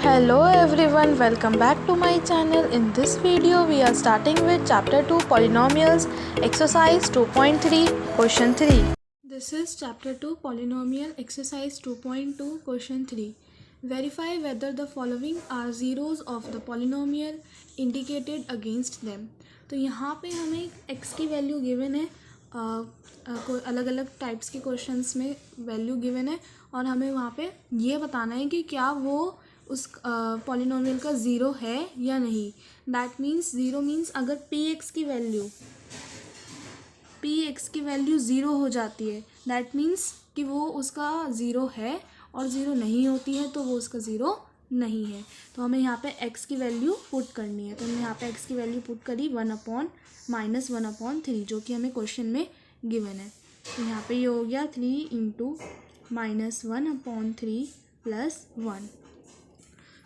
Hello everyone, welcome back to my channel. In this video we are starting with chapter 2 polynomials exercise 2.3 question 3. This is chapter 2 polynomial exercise 2.2 question 3. Verify whether the following are zeros of the polynomial indicated against them. तो यहाँ पे हमें x की value given है, अलग अलग types के questions में वैल्यू गिवन है और हमें वहाँ पे ये बताना है कि क्या वो उस पॉलिनोमियल का ज़ीरो है या नहीं. दैट मीन्स ज़ीरो मीन्स अगर पी एक्स की वैल्यू ज़ीरो हो जाती है दैट मीन्स कि वो उसका ज़ीरो है, और ज़ीरो नहीं होती है तो वो उसका ज़ीरो नहीं है. तो हमें यहाँ पे x की वैल्यू पुट करनी है. तो हमने यहाँ पे x की वैल्यू पुट करी 1/-1/3 जो कि हमें क्वेश्चन में गिवन है. तो यहाँ पे ये हो गया 3 इंटू -1/3 + 1.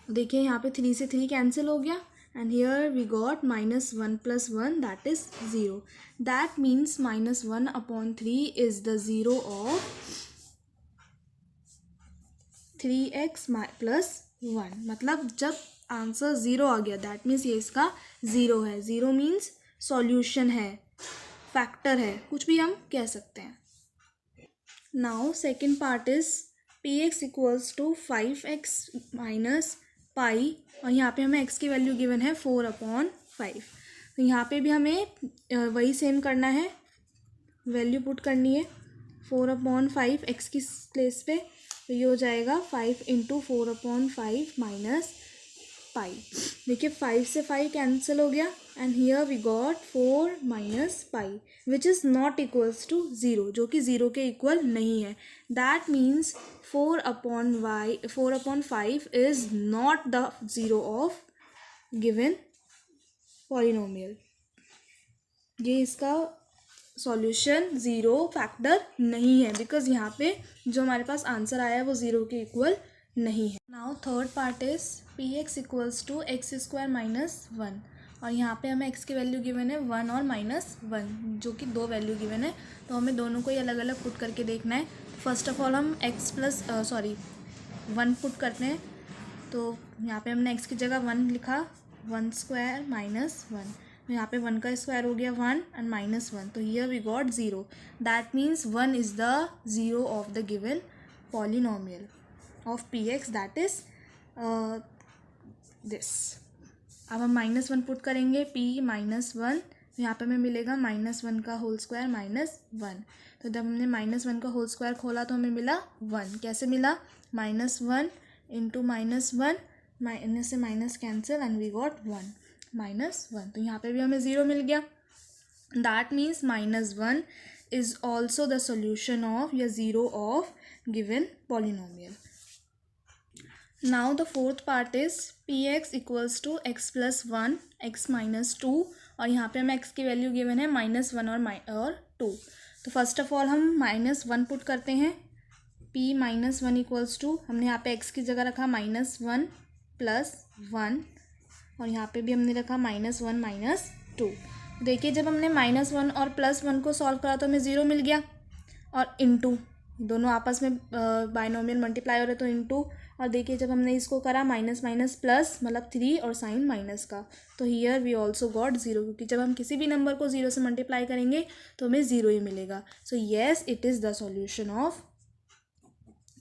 देखिए यहाँ पे 3 से 3 कैंसिल हो गया and here we got -1 + 1 that is 0. That means -1/3 is the zero of 3x + 1. मतलब जब आंसर ज़ीरो आ गया दैट मीन्स ये इसका ज़ीरो है. ज़ीरो मीन्स सॉल्यूशन है, फैक्टर है, कुछ भी हम कह सकते हैं. Now second part is px = 5x - पाई और यहाँ पे हमें x की वैल्यू गिवन है 4/5. तो यहाँ पे भी हमें वही सेम करना है, वैल्यू पुट करनी है 4/5 x की प्लेस पे. तो ये हो जाएगा 5 × 4/5 - पाई. देखिए 5 से 5 कैंसिल हो गया and here we got 4 - pi which is not equals to zero, जो कि ज़ीरो के इक्वल नहीं है. That means 4/5 is not the zero of given polynomial. ये इसका सॉल्यूशन ज़ीरो फैक्टर नहीं है बिकॉज यहाँ पे जो हमारे पास आंसर आया है वो ज़ीरो के इक्वल नहीं है. Now third part is px = x² - 1 और यहाँ पे हमें x की वैल्यू गिवन है 1 और -1 जो कि दो वैल्यू गिवन है. तो हमें दोनों को ही अलग अलग पुट करके देखना है. फर्स्ट ऑफ ऑल हम 1 पुट करते हैं. तो यहाँ पे हमने x की जगह 1 लिखा, 1² - 1. तो यहाँ पे 1 का स्क्वायर हो गया 1 एंड -1. तो here we got 0. That means 1 is the zero of the given polynomial of px that is this. अब हम -1 पुट करेंगे p - 1. तो यहाँ पे हमें मिलेगा -1 का होल स्क्वायर -1. तो जब हमने -1 का होल स्क्वायर खोला तो हमें मिला 1. कैसे मिला? -1 × -1 माइनस से minus cancel and we got 1 -1. तो यहाँ पे भी हमें ज़ीरो मिल गया. That means -1 is also the solution of या zero of given polynomial. Now the fourth part is px = x + 1 x - 2 और यहाँ पे हमें x की वैल्यू गिवन है -1 और 2. तो फर्स्ट ऑफ ऑल हम -1 पुट करते हैं. p - 1 = हमने यहाँ पे x की जगह रखा -1 + 1 और यहाँ पे भी हमने रखा -1 - 2. देखिए जब हमने -1 और +1 को सॉल्व करा तो हमें ज़ीरो मिल गया और इनटू दोनों आपस में बाइनोमियल मल्टीप्लाई हो रहे तो इनटू. और देखिए जब हमने इसको करा माइनस प्लस मतलब 3 और साइन माइनस का, तो here we also got zero क्योंकि जब हम किसी भी नंबर को ज़ीरो से मल्टीप्लाई करेंगे तो हमें ज़ीरो ही मिलेगा. So yes it is the solution of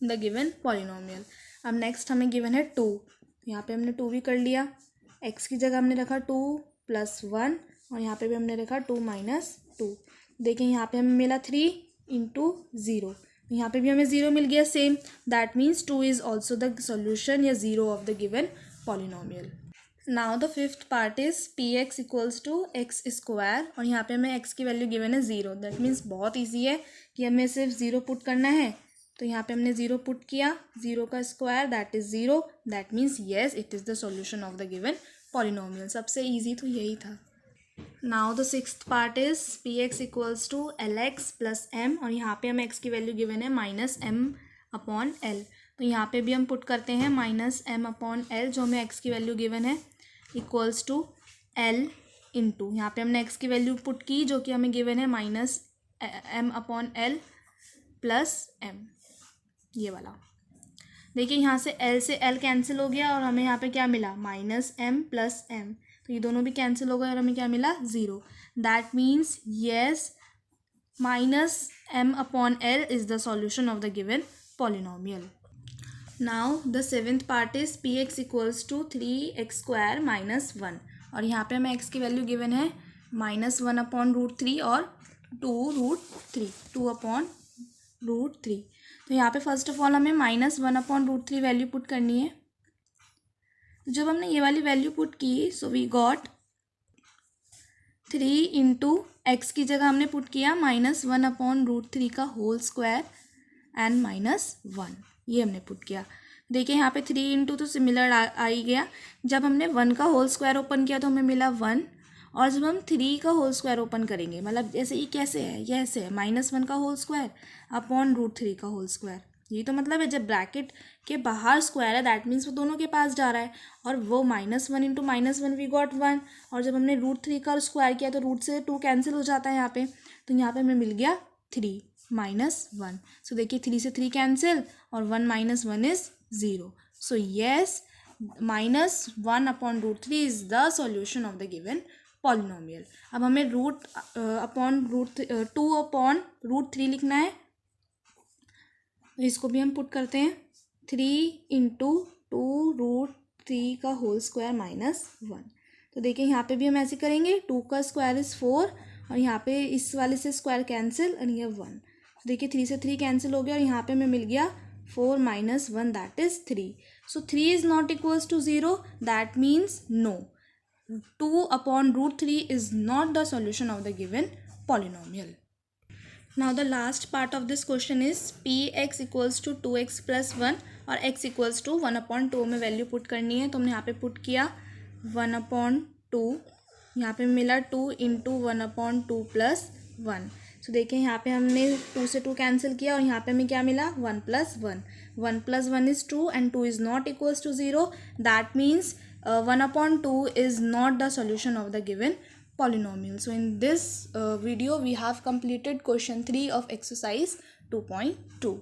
the given polynomial. अब नेक्स्ट हमें गिवन है 2. यहाँ पे हमने 2 भी कर लिया. x की जगह हमने रखा 2 + 1 और यहाँ पे भी हमने रखा 2 - 2. देखिए यहाँ पे हमें मिला 3 × 0. यहाँ पे भी हमें ज़ीरो मिल गया same. That means 2 is also the solution या zero of the given polynomial. Now the fifth part is px = x² और यहाँ पे हमें x की वैल्यू गिवन है 0. दैट मीन्स बहुत ईजी है कि हमें सिर्फ ज़ीरो पुट करना है. तो यहाँ पे हमने ज़ीरो पुट किया, 0 का square that is 0. That means yes it is the solution of the given polynomial. सबसे ईजी तो यही था. Now the sixth part is px = lx + m और यहाँ पे हमें x की वैल्यू गिवन है -m/l. तो यहाँ पे भी हम पुट करते हैं -m/l जो हमें x की वैल्यू गिवन है इक्वल्स टू l इंटू यहाँ पे हमने x की वैल्यू पुट की जो कि हमें गिवन है -m/l + m ये वाला. देखिए यहाँ से L से L कैंसिल हो गया और हमें यहाँ पे क्या मिला -m + m, तो ये दोनों भी कैंसिल हो गए और हमें क्या मिला 0. That means yes -m/L is the solution of the given polynomial. Now the seventh part is px equals to 3x² - 1 और यहाँ पे हमें x की वैल्यू गिवन है -1/√3 और 2√3 2/√3. तो यहाँ पे फर्स्ट ऑफ ऑल हमें -1/√3 वैल्यू पुट करनी है. तो जब हमने ये वाली वैल्यू पुट की so we got 3 into X की जगह हमने पुट किया -1/√3 का होल स्क्वायर एंड -1, ये हमने पुट किया. देखिए यहाँ पे 3 इंटू तो सिमिलर आ ही गया. जब हमने 1 का होल स्क्वायर ओपन किया तो हमें मिला 1, और जब हम 3 का होल स्क्वायर ओपन करेंगे मतलब जैसे ये कैसे है, ये ऐसे है -1 का होल स्क्वायर अपॉन √3 का होल स्क्वायर. ये तो मतलब है जब ब्रैकेट के बाहर स्क्वायर है दैट मीन्स वो दोनों के पास जा रहा है, और वो -1 इंटू -1 वी गॉट 1, और जब हमने √3 का स्क्वायर किया तो रूट से 2 कैंसिल हो जाता है यहाँ पे, तो यहाँ पे हमें मिल गया 3 -1. सो देखिए 3 से 3 कैंसिल और 1 - 1 is 0. So yes -1/√3 is the solution of the given polynomial. अब हमें 2/√3 लिखना है, तो इसको भी हम पुट करते हैं 3 इंटू 2√3 का होल स्क्वायर -1. तो देखिए यहाँ पे भी हम ऐसे करेंगे 2 का स्क्वायर इज़ 4 और यहाँ पे इस वाले से स्क्वायर कैंसिल और ये 1. तो देखिए 3 से 3 कैंसिल हो गया और यहाँ पे हमें मिल गया 4 - 1 that is 3. So 3 is not equals to 0, that means no 2/√3 is not the solution of the given polynomial. Now the last part of this question is px equals to 2x plus 1 और x equals to 1/2 में value put करनी है. तो हमने यहाँ पे put किया 1/2, यहाँ पे मिला 2 इंटू 1/2 प्लस 1. तो देखें यहाँ पे हमने 2 से 2 कैंसिल किया और यहाँ पे हमें क्या मिला 1 + 1. 1 + 1 is 2 and 2 is not equals to 0. That means 1/2 is not the solution of the given polynomial. So in this video we have completed question 3 of exercise 2.2.